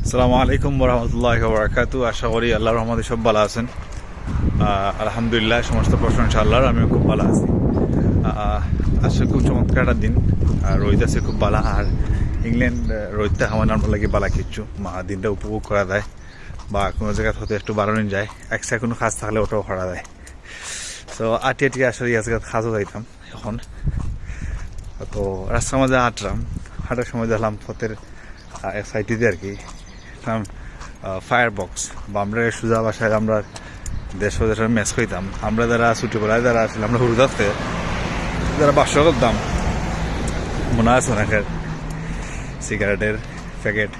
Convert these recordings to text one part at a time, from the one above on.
আসসালামু আলাইকুম ওরহামতুল্লাহি ওয়া বারাকাতুহু। আশা করি আল্লাহর রহমতে সব ভালো আছেন। আলহামদুলিল্লাহ, সমস্ত প্রশংসা আল্লাহর। আমিও খুব ভালো আছি। আজকে খুব চমৎকার একটা দিন, আর রোদ আছে খুব ভালো। আর ইংল্যান্ড রোদটা আমার নাম লাগে বালা কিচ্ছু দিনটা উপভোগ করা যায়, বা কোনো জায়গায় হয়তো একটু বাড়ানো যায়, একসা কোনো কাজ থাকলে ওটাও করা যায়। সো আটিয়ে আসলে আজকে কাজও যাইতাম। এখন তো রাস্তার মধ্যে হাঁটার সময় দেখলাম পথের এক সাইডে আর কি ফায়ার বক্স, বা আমরা সোজা বাসায় আমরা দেশের মেস খাইতাম। আমরা যারা ছোটোবেলায় যারা আসলে আমরা হুরুদাতে যারা 500 করতাম, মনে আছে অনেকের সিগারেটের প্যাকেট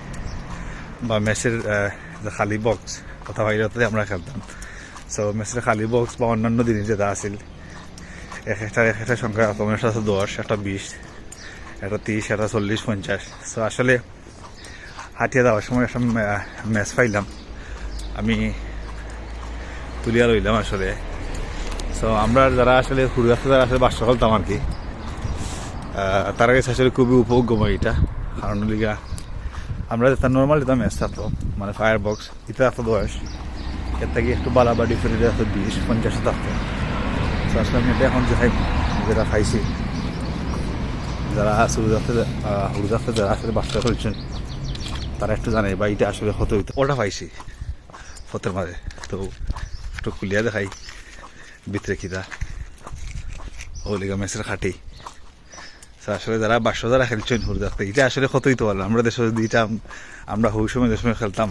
বা মেসের খালি বক্স কথা বাইরে আমরা খেলতাম। সো মেসের খালি বক্স বা অন্যান্য জিনিস যেটা আসিল, এক একটা সংখ্যা তোমার একটা 10, একটা 20, একটা 30, একটা 40, 50। সো আসলে হাঁটিয়ে যাওয়ার সময় একটা ম্যাচ পাইলাম, আমি তুলিয়া লইলাম আসলে। সো আমরা যারা আসলে হুড়াতে যারা আসলে 500 খেলতাম আর কি, তার কাছে আসলে খুবই উপভোগ্যময় এটা। কারণ লিগা আমরা যেটা নর্মাল যেটা ম্যাচ থাকতো, মানে ফায়ার বক্স, এটা এত বয়স এর থেকে একটু বালা বা ডিফারেন্ট 20, 50 থাকতো। তো আসলে আমি এটা এখন যেটা খাইছি, যারা হুড়াতে যারা আসলে 500 খেলছেন তারা একটু জানে বা এটা আসলে হতে হইতে ওটা পাইছি ফতের মাঝে। তো একটু খুলিয়া দেখাই ভিতরে খিদা ওলিগা মেসের খাটি। আসলে যারা 500 যারা খেলছেন হুর দেখতে, এটা আসলে কত হইতে পারলো। আমরা দেশে যদি এটা আমরা হুর সময় যে সময় খেলতাম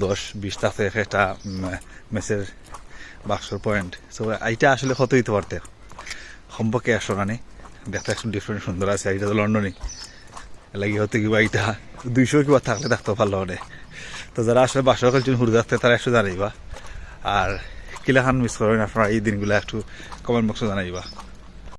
10-20 টাকা একটা মেসের বাক্সর পয়েন্ট। সো এইটা আসলে কত হইতে পারতে সম্পর্কে 100 রানে দেখতে একটু ডিফারেন্ট সুন্দর আছে। এইটা তো লন্ডনে লাগি হতে কিবা এইটা 200 কিবা থাকলে দেখতে পারলো অনেক। তো যারা আসলে 500 খেলছেন হুর দেখতে তারা একটু জানাইবা, আর কিলাখান মিস করেন আপনারা এই দিনগুলো একটু কমেন্ট বক্সে জানাইবা।